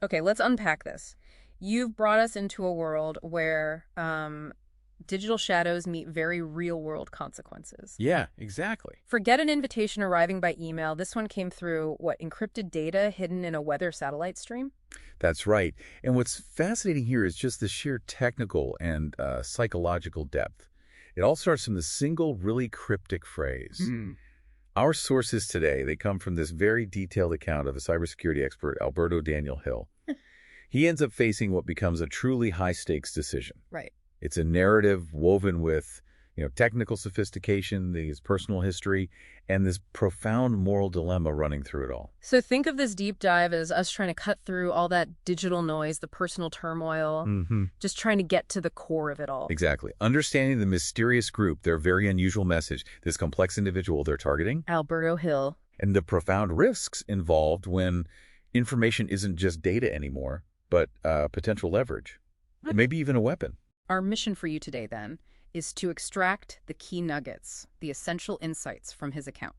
Okay, let's unpack this. You've brought us into a world where digital shadows meet very real-world consequences. Yeah, exactly. Forget an invitation arriving by email. This one came through, what, encrypted data hidden in a weather satellite stream? That's right. And what's fascinating here is just the sheer technical and psychological depth. It all starts from the single, really cryptic phrase. Hmm. Our sources today, they come from this very detailed account of a cybersecurity expert, Alberto Daniel Hill. He ends up facing what becomes a truly high-stakes decision. Right. It's a narrative woven with, technical sophistication, his personal history, and this profound moral dilemma running through it all. So think of this deep dive as us trying to cut through all that digital noise, the personal turmoil, just trying to get to the core of it all. Exactly. Understanding the mysterious group, their very unusual message, this complex individual they're targeting, Alberto Hill. and the profound risks involved when information isn't just data anymore, but potential leverage, maybe even a weapon. Our mission for you today, then, is to extract the key nuggets, the essential insights from his account.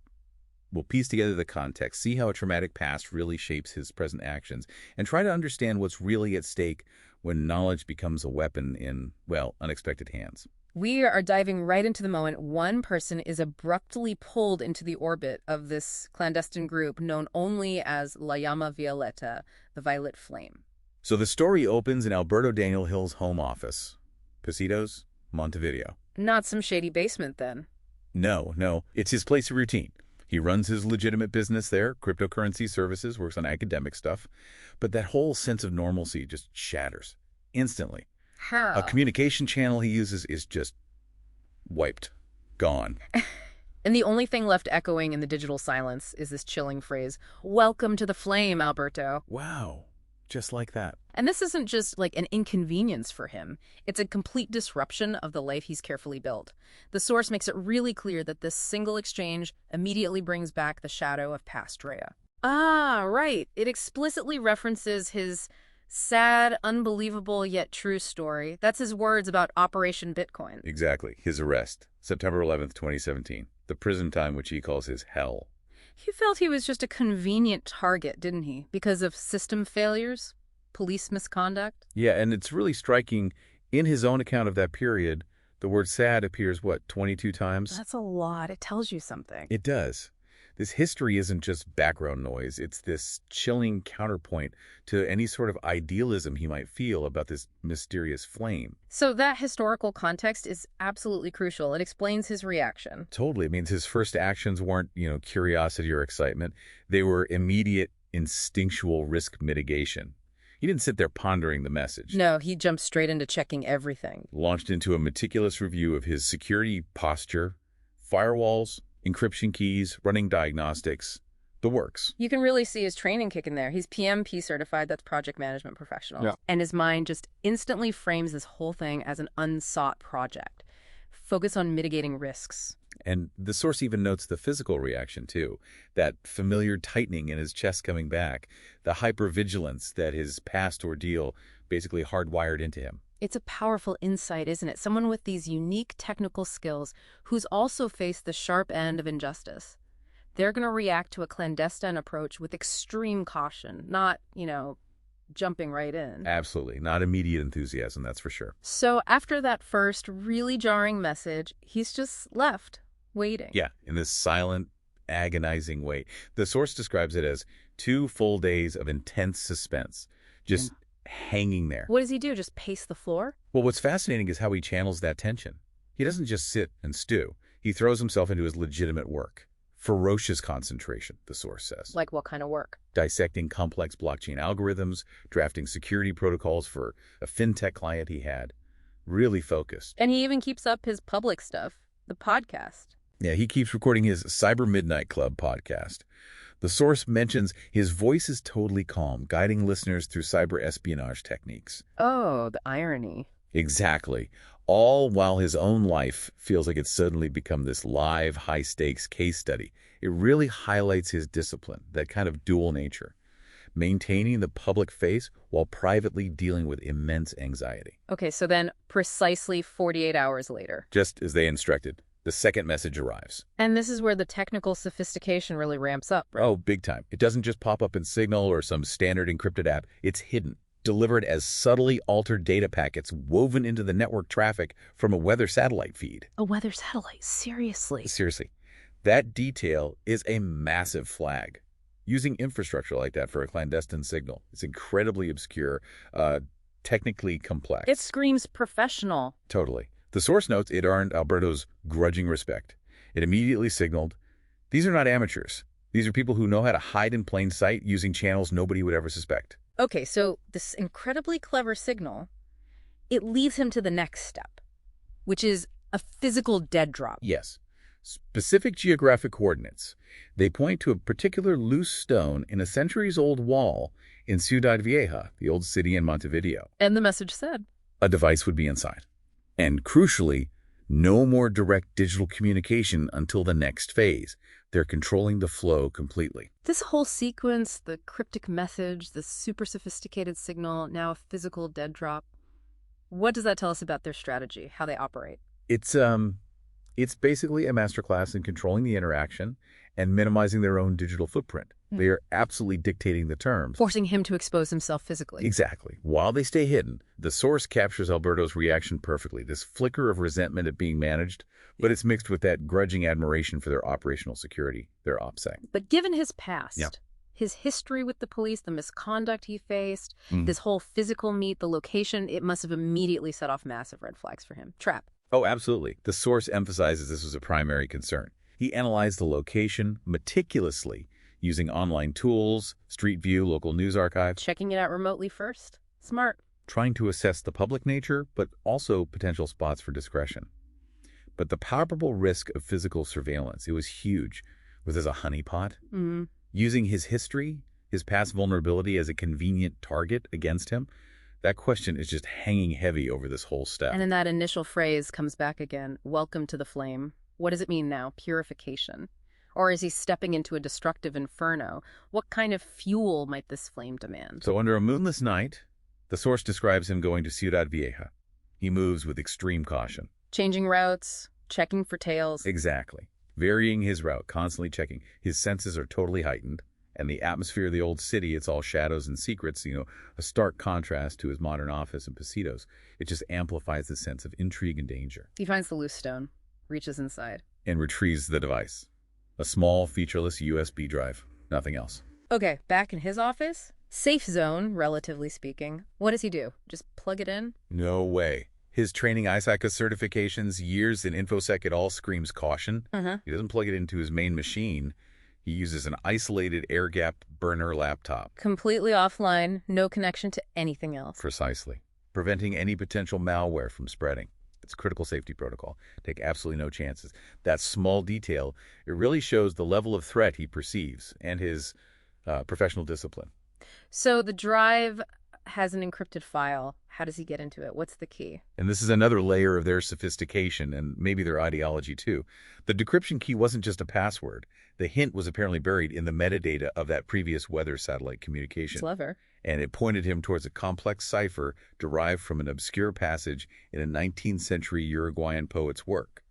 We'll piece together the context, see how a traumatic past really shapes his present actions, and try to understand what's really at stake when knowledge becomes a weapon in, well, unexpected hands. We are diving right into the moment one person is abruptly pulled into the orbit of this clandestine group known only as La Llama Violeta, the Violet Flame. So the story opens in Alberto Daniel Hill's home office. Positos, Montevideo. Not some shady basement, then. No, it's his place of routine. He runs his legitimate business there, cryptocurrency services, works on academic stuff. But that whole sense of normalcy just shatters instantly. How? A communication channel he uses is just wiped, gone. And the only thing left echoing in the digital silence is this chilling phrase, "Welcome to the flame, Alberto." Wow, just like that. And this isn't just like an inconvenience for him. It's a complete disruption of the life he's carefully built. The source makes it really clear that this single exchange immediately brings back the shadow of past Drea. Ah, right. It explicitly references his sad, unbelievable, yet true story. That's his words about Operation Bitcoin. Exactly. His arrest, September 11th, 2017. The prison time, which he calls his hell. He felt he was just a convenient target, didn't he? Because of system failures, police misconduct. Yeah, and it's really striking. In his own account of that period, the word sad appears, 22 times? That's a lot. It tells you something. It does. This history isn't just background noise. It's this chilling counterpoint to any sort of idealism he might feel about this mysterious flame. So that historical context is absolutely crucial. It explains his reaction. Totally. It means his first actions weren't, curiosity or excitement. They were immediate, instinctual risk mitigation. He didn't sit there pondering the message. No, he jumped straight into checking everything. Launched into a meticulous review of his security posture, firewalls, encryption keys, running diagnostics, the works. You can really see his training kick in there. He's PMP certified, that's project management professional. Yeah. And his mind just instantly frames this whole thing as an unsought project. Focus on mitigating risks. And the source even notes the physical reaction, too. That familiar tightening in his chest coming back, the hypervigilance that his past ordeal basically hardwired into him. It's a powerful insight, isn't it? Someone with these unique technical skills who's also faced the sharp end of injustice. They're going to react to a clandestine approach with extreme caution, not, jumping right in. Absolutely. Not immediate enthusiasm, that's for sure. So after that first really jarring message, he's just left, waiting. Yeah, in this silent, agonizing wait. The source describes it as 2 full days of intense suspense, just hanging there. What does he do? Just pace the floor? Well, what's fascinating is how he channels that tension. He doesn't just sit and stew. He throws himself into his legitimate work. Ferocious concentration, the source says. Like what kind of work? Dissecting complex blockchain algorithms, drafting security protocols for a fintech client he had. Really focused. And he even keeps up his public stuff, the podcast. Yeah, he keeps recording his Cyber Midnight Club podcast. The source mentions his voice is totally calm, guiding listeners through cyber espionage techniques. Oh, the irony. Exactly. All while his own life feels like it's suddenly become this live, high-stakes case study. It really highlights his discipline, that kind of dual nature. Maintaining the public face while privately dealing with immense anxiety. Okay, so then precisely 48 hours later. Just as they instructed. The second message arrives. And this is where the technical sophistication really ramps up, right? Oh, big time. It doesn't just pop up in Signal or some standard encrypted app. It's hidden, delivered as subtly altered data packets woven into the network traffic from a weather satellite feed. A weather satellite, seriously. Seriously, that detail is a massive flag. Using infrastructure like that for a clandestine signal, it's incredibly obscure, technically complex. It screams professional. Totally. The source notes it earned Alberto's grudging respect. It immediately signaled, these are not amateurs. These are people who know how to hide in plain sight using channels nobody would ever suspect. Okay, so this incredibly clever signal, it leads him to the next step, which is a physical dead drop. Yes. Specific geographic coordinates. They point to a particular loose stone in a centuries-old wall in Ciudad Vieja, the old city in Montevideo. And the message said, A device would be inside. And crucially, no more direct digital communication until the next phase. They're controlling the flow completely. this whole sequence, the cryptic message, the super sophisticated signal, now a physical dead drop, what does that tell us about their strategy, how they operate? It's basically a masterclass in controlling the interaction and minimizing their own digital footprint. They are absolutely dictating the terms. Forcing him to expose himself physically. Exactly. While they stay hidden, the source captures Alberto's reaction perfectly. This flicker of resentment at being managed, but it's mixed with that grudging admiration for their operational security, their OPSEC. But given his past, Yeah. his history with the police, the misconduct he faced, this whole physical meet, the location, it must have immediately set off massive red flags for him. Trap. Oh, absolutely. The source emphasizes this was a primary concern. He analyzed the location meticulously, using online tools, Street View, local news archives, Checking it out remotely first. Smart. trying to assess the public nature, but also potential spots for discretion. But the palpable risk of physical surveillance, it was huge. Was this a honeypot? Using his history, his past vulnerability as a convenient target against him, that question is just hanging heavy over this whole step. And then that initial phrase comes back again. Welcome to the flame. What does it mean now? Purification. Or is he stepping into a destructive inferno? What kind of fuel might this flame demand? So under a moonless night, the source describes him going to Ciudad Vieja. He moves with extreme caution. Changing routes, checking for tails. Exactly. Varying his route, constantly checking. His senses are totally heightened. And the atmosphere of the old city, it's all shadows and secrets, a stark contrast to his modern office and Pasitos. It just amplifies the sense of intrigue and danger. He finds the loose stone, reaches inside. And retrieves the device. A small, featureless USB drive. Nothing else. Okay, back in his office, safe zone, relatively speaking. What does he do? Just plug it in? No way. His training ISACA certifications, years in InfoSec, it all screams caution. He doesn't plug it into his main machine. He uses an isolated air-gapped burner laptop. Completely offline, no connection to anything else. Precisely. Preventing any potential malware from spreading. It's critical safety protocol. Take absolutely no chances. That small detail, it really shows the level of threat he perceives and his professional discipline. So the drive has an encrypted file. How does he get into it? What's the key? And this is another layer of their sophistication and maybe their ideology too. The decryption key wasn't just a password. The hint was apparently buried in the metadata of that previous weather satellite communication. Clever. And it pointed him towards a complex cipher derived from an obscure passage in a 19th century Uruguayan poet's work,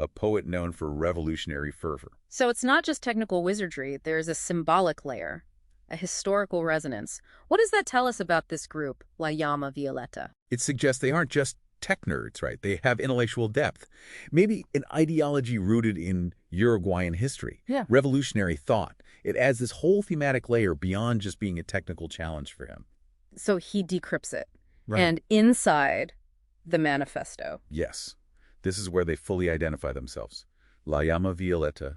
a poet known for revolutionary fervor. So it's not just technical wizardry. There's a symbolic layer, a historical resonance. What does that tell us about this group, La Llama Violeta? It suggests they aren't just tech nerds, right? They have intellectual depth. Maybe an ideology rooted in Uruguayan history. Yeah. Revolutionary thought. It adds this whole thematic layer beyond just being a technical challenge for him. So he decrypts it. Right. And inside, the manifesto. Yes. This is where they fully identify themselves. La Llama Violeta,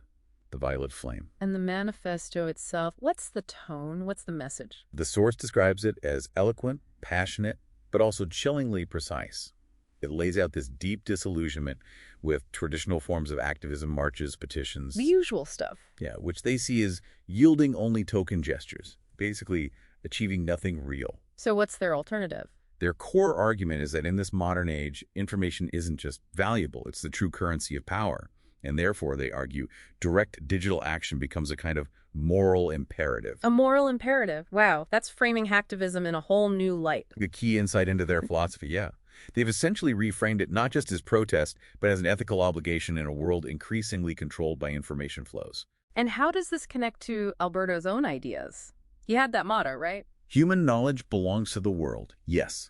the violet flame. And the manifesto itself, what's the tone? What's the message? The source describes it as eloquent, passionate, but also chillingly precise. It lays out this deep disillusionment with traditional forms of activism, marches, petitions. The usual stuff. Yeah, which they see as yielding only token gestures, basically achieving nothing real. So what's their alternative? Their core argument is that in this modern age, information isn't just valuable, it's the true currency of power. And therefore, they argue, direct digital action becomes a kind of moral imperative. A moral imperative. Wow, that's framing hacktivism in a whole new light. The key insight into their philosophy, yeah. They've essentially reframed it not just as protest, but as an ethical obligation in a world increasingly controlled by information flows. And how does this connect to Alberto's own ideas? He had that motto, right? Human knowledge belongs to the world, yes.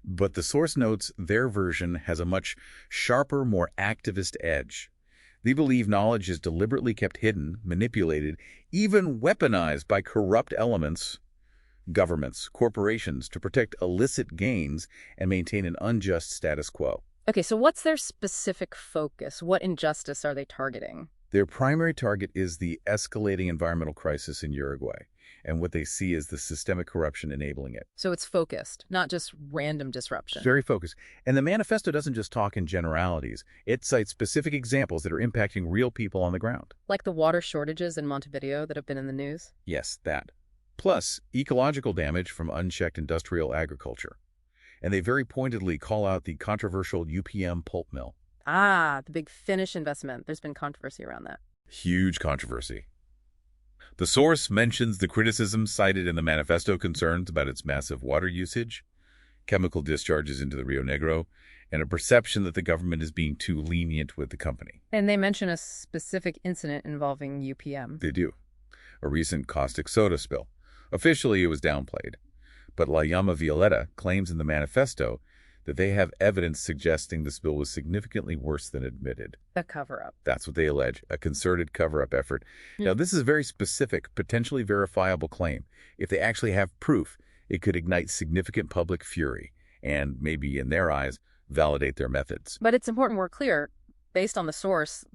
But the source notes their version has a much sharper, more activist edge. They believe knowledge is deliberately kept hidden, manipulated, even weaponized by corrupt elements, governments, corporations, to protect illicit gains and maintain an unjust status quo. Okay, so what's their specific focus? What injustice are they targeting? Their primary target is the escalating environmental crisis in Uruguay, and what they see is the systemic corruption enabling it. So it's focused, not just random disruption. It's very focused. And the manifesto doesn't just talk in generalities. It cites specific examples that are impacting real people on the ground. Like the water shortages in Montevideo that have been in the news? Yes, that. Plus, ecological damage from unchecked industrial agriculture. And they very pointedly call out the controversial UPM pulp mill. Ah, the big Finnish investment. There's been controversy around that. Huge controversy. The source mentions the criticisms cited in the manifesto concerns about its massive water usage, chemical discharges into the Rio Negro, and a perception that the government is being too lenient with the company. And they mention a specific incident involving UPM. They do. A recent caustic soda spill. Officially, it was downplayed. But La Llama Violeta claims in the manifesto that they have evidence suggesting the spill was significantly worse than admitted. A cover-up. That's what they allege, a concerted cover-up effort. Now, this is a very specific, potentially verifiable claim. If they actually have proof, it could ignite significant public fury and, maybe in their eyes, validate their methods. But it's important we're clear, based on the source,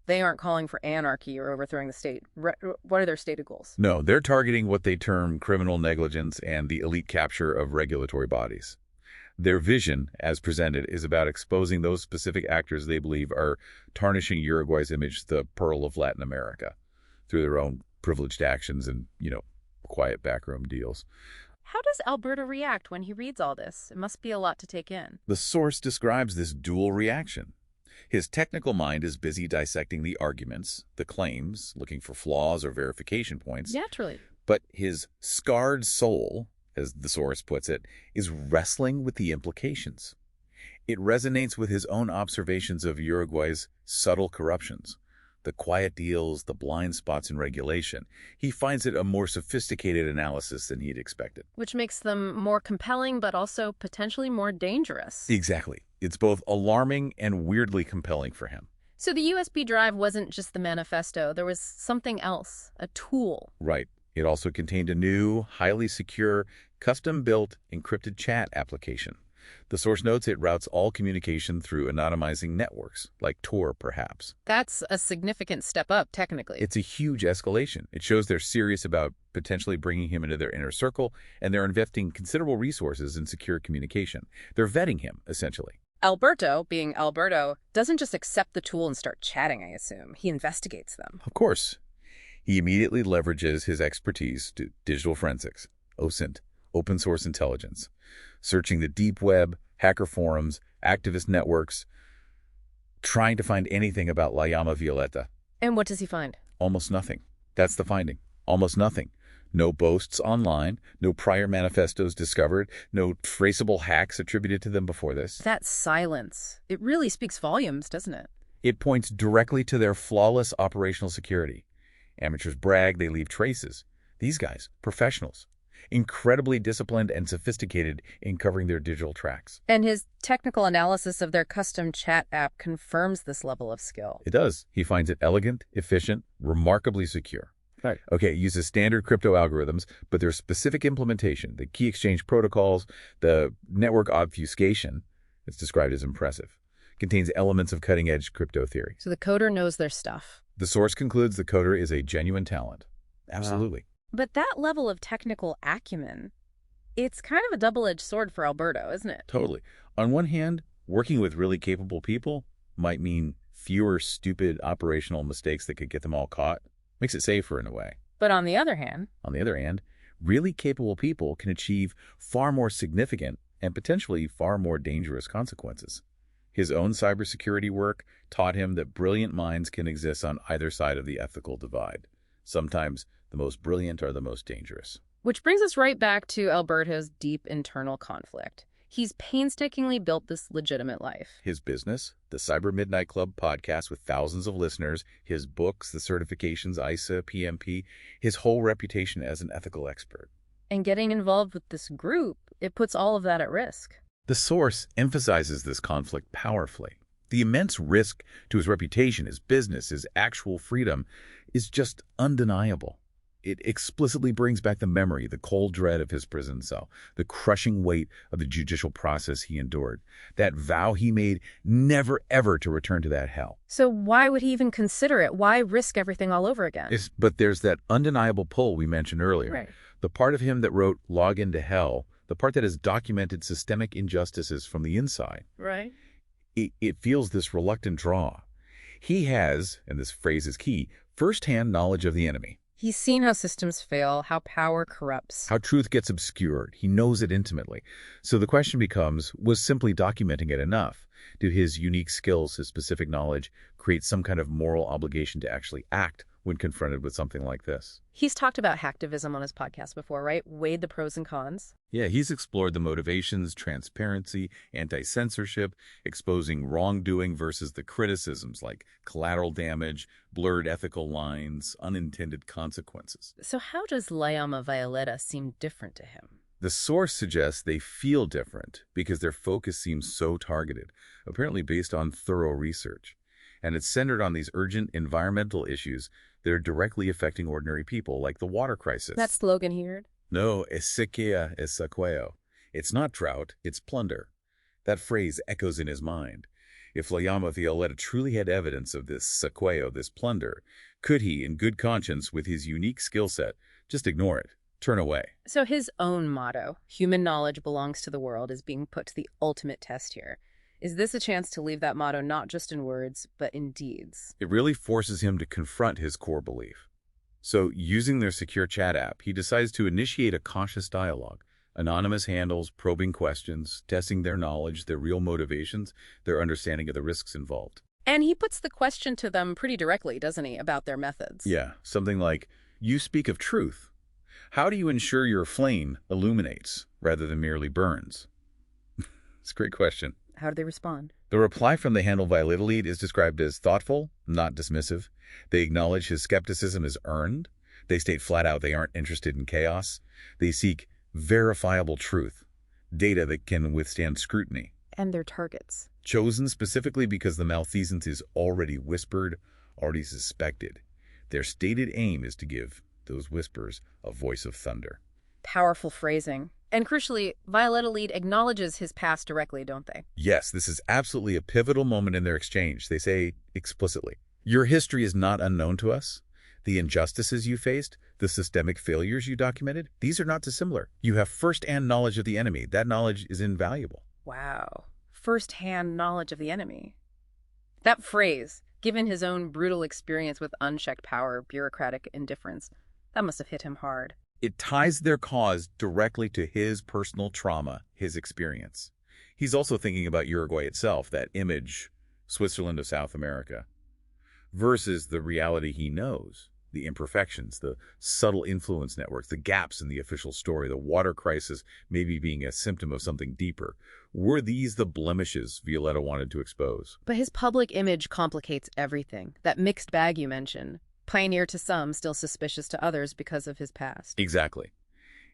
they aren't calling for anarchy or overthrowing the state. What are their stated goals? No, they're targeting what they term criminal negligence and the elite capture of regulatory bodies. Their vision, as presented, is about exposing those specific actors they believe are tarnishing Uruguay's image, the pearl of Latin America, through their own privileged actions and, quiet backroom deals. How does Alberto react when he reads all this? It must be a lot to take in. The source describes this dual reaction. His technical mind is busy dissecting the arguments, the claims, looking for flaws or verification points. Naturally. But his scarred soul, as the source puts it, is wrestling with the implications. It resonates with his own observations of Uruguay's subtle corruptions, the quiet deals, the blind spots in regulation. He finds it a more sophisticated analysis than he'd expected. Which makes them more compelling, but also potentially more dangerous. Exactly. It's both alarming and weirdly compelling for him. So the USB drive wasn't just the manifesto. There was something else, a tool. Right. It also contained a new, highly secure, custom-built encrypted chat application. The source notes it routes all communication through anonymizing networks, like Tor, perhaps. That's a significant step up, technically. It's a huge escalation. It shows they're serious about potentially bringing him into their inner circle, and they're investing considerable resources in secure communication. They're vetting him, essentially. Alberto, being Alberto, doesn't just accept the tool and start chatting, I assume. He investigates them. Of course. He immediately leverages his expertise to digital forensics, OSINT, open source intelligence, searching the deep web, hacker forums, activist networks, trying to find anything about La Llama Violeta. And what does he find? Almost nothing. That's the finding. Almost nothing. No boasts online, no prior manifestos discovered, no traceable hacks attributed to them before this. That silence. It really speaks volumes, doesn't it? It points directly to their flawless operational security. Amateurs brag, they leave traces. These guys, professionals, incredibly disciplined and sophisticated in covering their digital tracks. And his technical analysis of their custom chat app confirms this level of skill. It does. He finds it elegant, efficient, remarkably secure. Right. Okay, it uses standard crypto algorithms, but their specific implementation, the key exchange protocols, the network obfuscation, it's described as impressive, contains elements of cutting-edge crypto theory. So the coder knows their stuff. The source concludes the coder is a genuine talent. Absolutely. But that level of technical acumen, it's kind of a double-edged sword for Alberto, isn't it? Totally. On one hand, working with really capable people might mean fewer stupid operational mistakes that could get them all caught. Makes it safer in a way. But on the other hand, really capable people can achieve far more significant and potentially far more dangerous consequences. His own cybersecurity work taught him that brilliant minds can exist on either side of the ethical divide. Sometimes the most brilliant are the most dangerous. which brings us right back to Alberto's deep internal conflict. He's painstakingly built this legitimate life. His business, the Cyber Midnight Club podcast with thousands of listeners, his books, the certifications, ISA, PMP, his whole reputation as an ethical expert. And getting involved with this group, it puts all of that at risk. The source emphasizes this conflict powerfully. The immense risk to his reputation, his business, his actual freedom is just undeniable. It explicitly brings back the memory, the cold dread of his prison cell, the crushing weight of the judicial process he endured, that vow he made never ever to return to that hell. So why would he even consider it? Why risk everything all over again? But there's that undeniable pull we mentioned earlier. Right. The part of him that wrote Log into Hell, the part that has documented systemic injustices from the inside. Right. It feels this reluctant draw. He has, and this phrase is key, firsthand knowledge of the enemy. He's seen how systems fail, how power corrupts. How truth gets obscured. He knows it intimately. So the question becomes, was simply documenting it enough? Do his unique skills, his specific knowledge, create some kind of moral obligation to actually act when confronted with something like this? He's talked about hacktivism on his podcast before, right? Weighed the pros and cons. Yeah, he's explored the motivations, transparency, anti-censorship, exposing wrongdoing versus the criticisms like collateral damage, blurred ethical lines, unintended consequences. So how does Llama Violeta seem different to him? The source suggests they feel different because their focus seems so targeted, apparently based on thorough research. And it's centered on these urgent environmental issues that are directly affecting ordinary people, like the water crisis. That slogan he heard? No, es sequía, es saqueo. It's not drought, it's plunder. That phrase echoes in his mind. If La Llama Violeta truly had evidence of this saqueo, this plunder, could he, in good conscience, with his unique skill set, just ignore it, turn away? So his own motto, human knowledge belongs to the world, is being put to the ultimate test here. Is this a chance to leave that motto not just in words, but in deeds? It really forces him to confront his core belief. So, using their secure chat app, he decides to initiate a cautious dialogue. Anonymous handles, probing questions, testing their knowledge, their real motivations, their understanding of the risks involved. And he puts the question to them pretty directly, doesn't he, about their methods? Yeah, something like, you speak of truth. How do you ensure your flame illuminates rather than merely burns? It's a great question. How do they respond? The reply from the handle Violeta lead is described as thoughtful, not dismissive. They acknowledge his skepticism is earned. They state flat out they aren't interested in chaos. They seek verifiable truth, data that can withstand scrutiny. And their targets. Chosen specifically because the malfeasance is already whispered, already suspected. Their stated aim is to give those whispers a voice of thunder. Powerful phrasing. And crucially, Violeta lead acknowledges his past directly, don't they? Yes, this is absolutely a pivotal moment in their exchange. They say explicitly, your history is not unknown to us. The injustices you faced, the systemic failures you documented, these are not dissimilar. You have first-hand knowledge of the enemy. That knowledge is invaluable. Wow. First-hand knowledge of the enemy. That phrase, given his own brutal experience with unchecked power, bureaucratic indifference, that must have hit him hard. It ties their cause directly to his personal trauma, his experience. He's also thinking about Uruguay itself, that image, Switzerland of South America, versus the reality he knows, the imperfections, the subtle influence networks, the gaps in the official story, the water crisis maybe being a symptom of something deeper. Were these the blemishes Violeta wanted to expose? But his public image complicates everything. That mixed bag you mentioned. Pioneer to some, still suspicious to others because of his past. Exactly.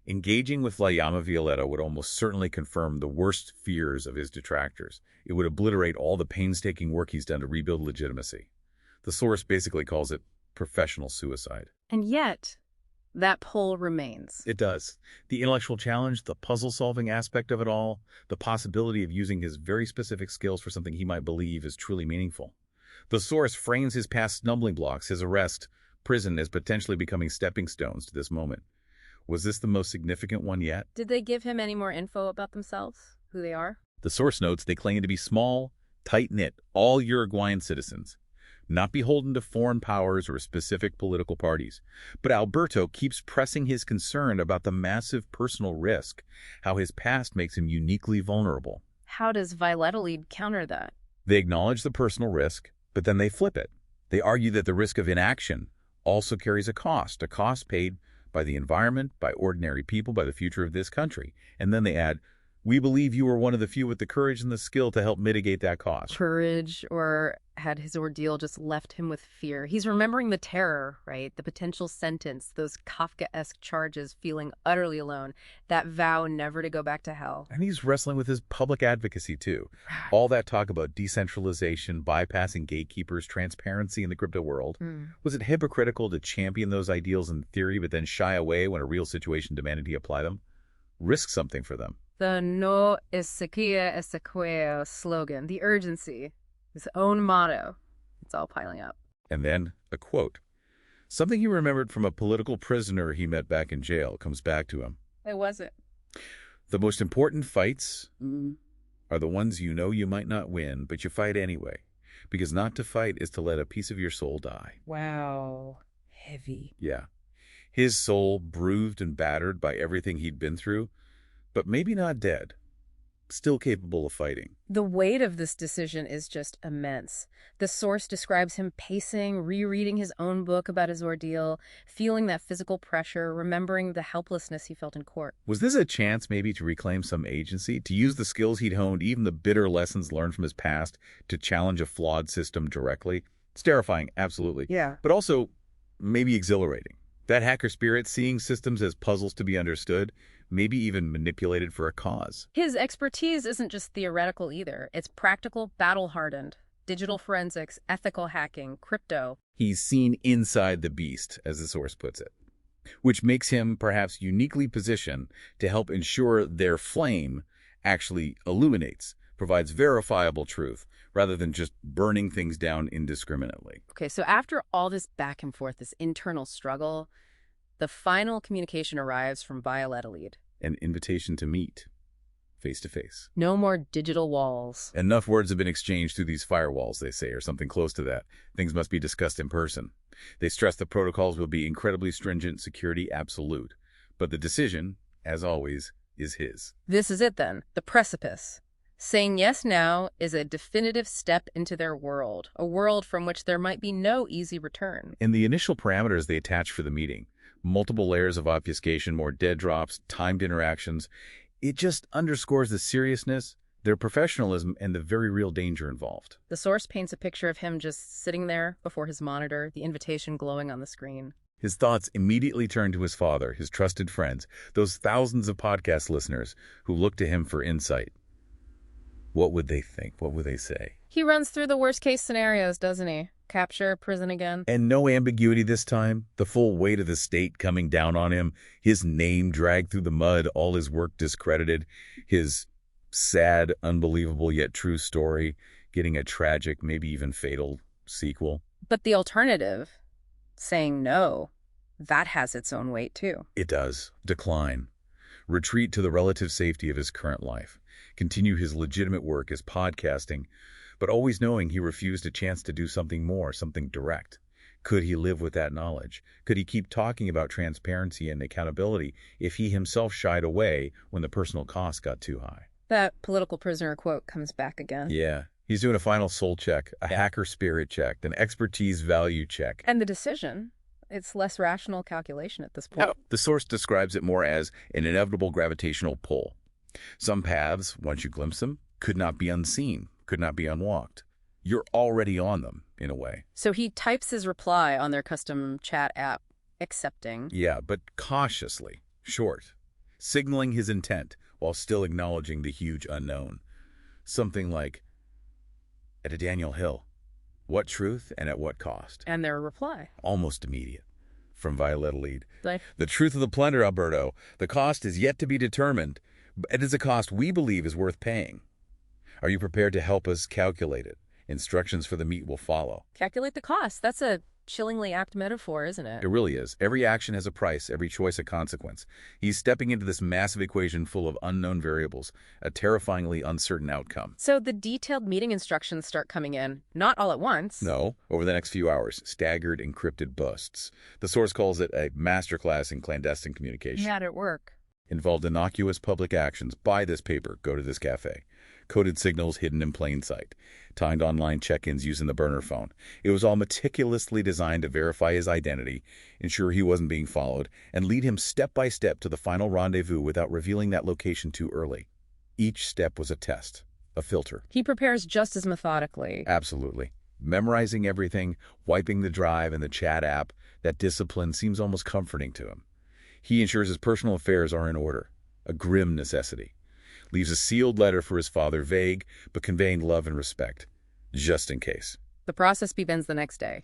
Engaging with La Llama Violeta would almost certainly confirm the worst fears of his detractors. It would obliterate all the painstaking work he's done to rebuild legitimacy. The source basically calls it professional suicide. And yet, that pull remains. It does. The intellectual challenge, the puzzle-solving aspect of it all, the possibility of using his very specific skills for something he might believe is truly meaningful. The source frames his past stumbling blocks, his arrest, prison, as potentially becoming stepping stones to this moment. Was this the most significant one yet? Did they give him any more info about themselves? Who they are? The source notes they claim to be small, tight-knit, all Uruguayan citizens, not beholden to foreign powers or specific political parties. But Alberto keeps pressing his concern about the massive personal risk, how his past makes him uniquely vulnerable. How does Violeta lead counter that? They acknowledge the personal risk, but then they flip it. They argue that the risk of inaction also carries a cost paid by the environment, by ordinary people, by the future of this country. And then they add, We believe you were one of the few with the courage and the skill to help mitigate that cost. Courage, or had his ordeal just left him with fear? He's remembering the terror, right? The potential sentence, those Kafka-esque charges, feeling utterly alone, that vow never to go back to hell. And he's wrestling with his public advocacy, too. All that talk about decentralization, bypassing gatekeepers, transparency in the crypto world. Was it hypocritical to champion those ideals in theory but then shy away when a real situation demanded he apply them? Risk something for them. The no esequia esequeo slogan, the urgency, his own motto. It's all piling up. And then a quote. Something he remembered from a political prisoner he met back in jail comes back to him. What was it? The most important fights are the ones you know you might not win, but you fight anyway. Because not to fight is to let a piece of your soul die. Wow. Heavy. Yeah. His soul bruised and battered by everything he'd been through, but maybe not dead, still capable of fighting. The weight of this decision is just immense. The source describes him pacing, rereading his own book about his ordeal, feeling that physical pressure, remembering the helplessness he felt in court. Was this a chance maybe to reclaim some agency, to use the skills he'd honed, even the bitter lessons learned from his past, to challenge a flawed system directly? It's terrifying, absolutely. Yeah. But also maybe exhilarating. That hacker spirit, seeing systems as puzzles to be understood, maybe even manipulated for a cause. His expertise isn't just theoretical either. It's practical, battle-hardened. Digital forensics, ethical hacking, crypto. He's seen inside the beast, as the source puts it, which makes him perhaps uniquely positioned to help ensure their flame actually illuminates, provides verifiable truth, rather than just burning things down indiscriminately. Okay, so after all this back and forth, this internal struggle, the final communication arrives from Violeta lead. An invitation to meet, face to face. No more digital walls. Enough words have been exchanged through these firewalls, they say, or something close to that. Things must be discussed in person. They stress the protocols will be incredibly stringent, security absolute. But the decision, as always, is his. This is it then, the precipice. Saying yes now is a definitive step into their world, a world from which there might be no easy return. In the initial parameters they attach for the meeting, multiple layers of obfuscation, more dead drops, timed interactions, it just underscores the seriousness, their professionalism, and the very real danger involved. The source paints a picture of him just sitting there before his monitor, the invitation glowing on the screen. His thoughts immediately turn to his father, his trusted friends, those thousands of podcast listeners who look to him for insight. What would they think? What would they say? He runs through the worst-case scenarios, doesn't he? Capture, prison again. And no ambiguity this time. The full weight of the state coming down on him. His name dragged through the mud. All his work discredited. His sad, unbelievable yet true story getting a tragic, maybe even fatal sequel. But the alternative, saying no, that has its own weight too. It does. Decline. Retreat to the relative safety of his current life. Continue his legitimate work as podcasting, but always knowing he refused a chance to do something more, something direct. Could he live with that knowledge? Could he keep talking about transparency and accountability if he himself shied away when the personal cost got too high? That political prisoner quote comes back again. Yeah. He's doing a final soul check, a hacker spirit check, an expertise value check. And the decision, it's less rational calculation at this point. The source describes it more as an inevitable gravitational pull. Some paths, once you glimpse them, could not be unseen, could not be unwalked. You're already on them, in a way. So he types his reply on their custom chat app, accepting. Yeah, but cautiously, short, signaling his intent while still acknowledging the huge unknown. Something like, at a Daniel Hill, what truth and at what cost? And their reply. Almost immediate. From Violeta lead. Like, the truth of the plunder, Alberto. The cost is yet to be determined. It is a cost we believe is worth paying. Are you prepared to help us calculate it? Instructions for the meet will follow. Calculate the cost. That's a chillingly apt metaphor, isn't it? It really is. Every action has a price, every choice a consequence. He's stepping into this massive equation full of unknown variables, a terrifyingly uncertain outcome. So the detailed meeting instructions start coming in, not all at once. No, over the next few hours, staggered, encrypted bursts. The source calls it a masterclass in clandestine communication. Mad at work. Involved innocuous public actions. Buy this paper, go to this cafe. Coded signals hidden in plain sight. Timed online check-ins using the burner phone. It was all meticulously designed to verify his identity, ensure he wasn't being followed, and lead him step by step to the final rendezvous without revealing that location too early. Each step was a test, a filter. He prepares just as methodically. Absolutely. Memorizing everything, wiping the drive and the chat app, that discipline seems almost comforting to him. He ensures his personal affairs are in order, a grim necessity. Leaves a sealed letter for his father, vague, but conveying love and respect, just in case. The process begins the next day,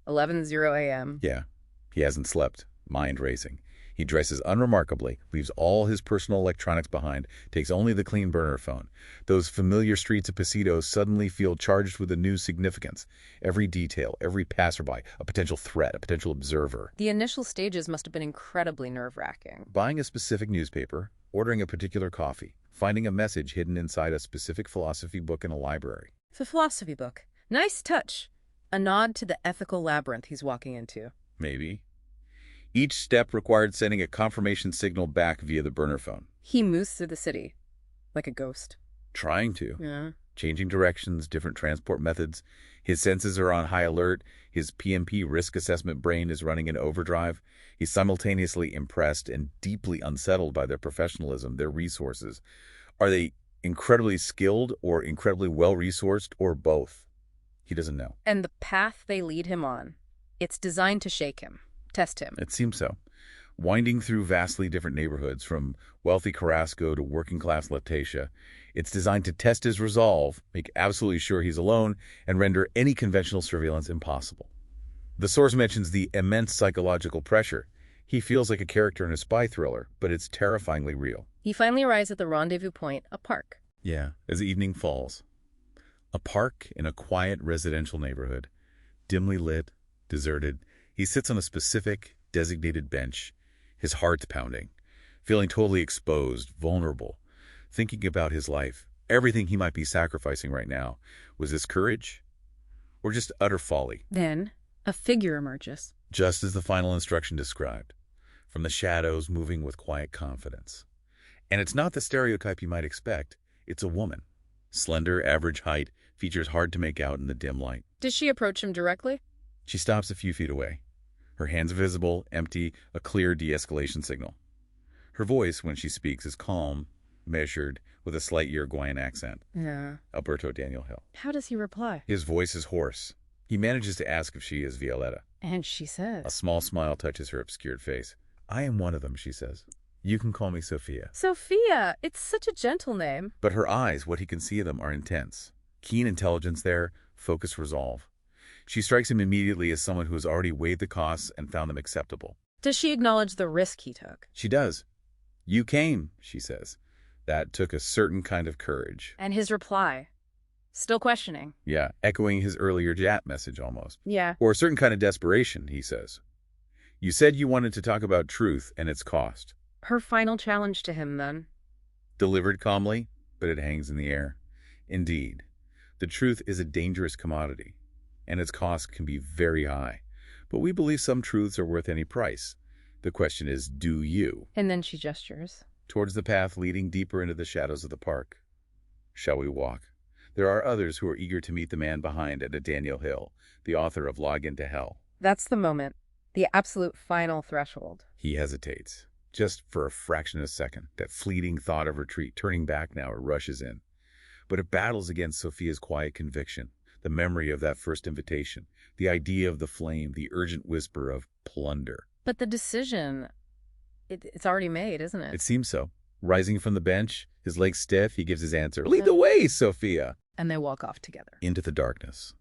11:00 a.m. Yeah, he hasn't slept, mind racing. He dresses unremarkably, leaves all his personal electronics behind, takes only the clean burner phone. Those familiar streets of Pasito suddenly feel charged with a new significance. Every detail, every passerby, a potential threat, a potential observer. The initial stages must have been incredibly nerve-wracking. Buying a specific newspaper, ordering a particular coffee, finding a message hidden inside a specific philosophy book in a library. The philosophy book. Nice touch. A nod to the ethical labyrinth he's walking into. Maybe. Each step required sending a confirmation signal back via the burner phone. He moves through the city, like a ghost. Trying to. Yeah. Changing directions, different transport methods. His senses are on high alert. His PMP risk assessment brain is running in overdrive. He's simultaneously impressed and deeply unsettled by their professionalism, their resources. Are they incredibly skilled or incredibly well-resourced or both? He doesn't know. And the path they lead him on, it's designed to shake him, test him. It seems so. Winding through vastly different neighborhoods, from wealthy Carrasco to working-class Latasia, it's designed to test his resolve, make absolutely sure he's alone, and render any conventional surveillance impossible. The source mentions the immense psychological pressure. He feels like a character in a spy thriller, but it's terrifyingly real. He finally arrives at the rendezvous point, a park. Yeah, as evening falls. A park in a quiet residential neighborhood, dimly lit, deserted. He sits on a specific, designated bench, his heart's pounding, feeling totally exposed, vulnerable, thinking about his life, everything he might be sacrificing right now. Was this courage or just utter folly? Then, a figure emerges. Just as the final instruction described, from the shadows moving with quiet confidence. And it's not the stereotype you might expect. It's a woman. Slender, average height, features hard to make out in the dim light. Does she approach him directly? She stops a few feet away. Her hands visible, empty, a clear de-escalation signal. Her voice, when she speaks, is calm, measured, with a slight Uruguayan accent. Yeah. Alberto Daniel Hill. How does he reply? His voice is hoarse. He manages to ask if she is Violeta. And she A says, small smile touches her obscured face. I am one of them, she says. You can call me Sophia. Sophia, it's such a gentle name. But her eyes, what he can see of them, are intense. Keen intelligence there, focused resolve. She strikes him immediately as someone who has already weighed the costs and found them acceptable. Does she acknowledge the risk he took? She does. You came, she says. That took a certain kind of courage. And his reply? Still questioning. Yeah, echoing his earlier chat message almost. Yeah. Or a certain kind of desperation, he says. You said you wanted to talk about truth and its cost. Her final challenge to him, then. Delivered calmly, but it hangs in the air. Indeed, the truth is a dangerous commodity, and its cost can be very high. But we believe some truths are worth any price. The question is, do you? And then she gestures. Towards the path leading deeper into the shadows of the park. Shall we walk? There are others who are eager to meet the man behind it, Daniel Hill, the author of Log Into Hell. That's the moment. The absolute final threshold. He hesitates, just for a fraction of a second, that fleeting thought of retreat, turning back now, it rushes in. But it battles against Sophia's quiet conviction, the memory of that first invitation, the idea of the flame, the urgent whisper of plunder. But the decision, it's already made, isn't it? It seems so. Rising from the bench, his legs stiff, he gives his answer. Lead the way, Sophia! And they walk off together. Into the darkness.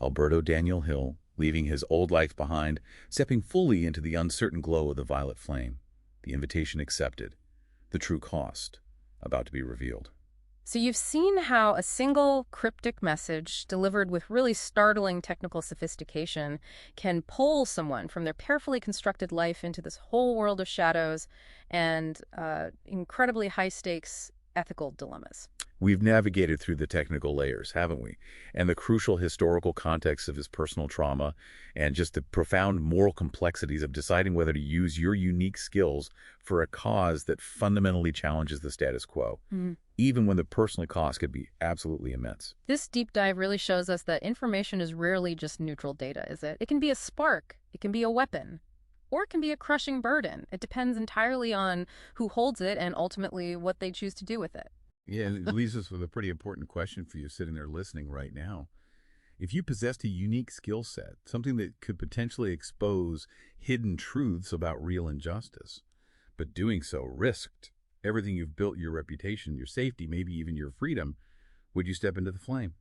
Alberto Daniel Hill, leaving his old life behind, stepping fully into the uncertain glow of the violet flame. The invitation accepted. The true cost about to be revealed. So you've seen how a single cryptic message delivered with really startling technical sophistication can pull someone from their carefully constructed life into this whole world of shadows and incredibly high-stakes ethical dilemmas. We've navigated through the technical layers, haven't we? And the crucial historical context of his personal trauma and just the profound moral complexities of deciding whether to use your unique skills for a cause that fundamentally challenges the status quo, even when the personal cost could be absolutely immense. This deep dive really shows us that information is rarely just neutral data, is it? It can be a spark, it can be a weapon, or it can be a crushing burden. It depends entirely on who holds it and ultimately what they choose to do with it. Yeah, and it leaves us with a pretty important question for you sitting there listening right now. If you possessed a unique skill set, something that could potentially expose hidden truths about real injustice, but doing so risked everything you've built, your reputation, your safety, maybe even your freedom, would you step into the flame?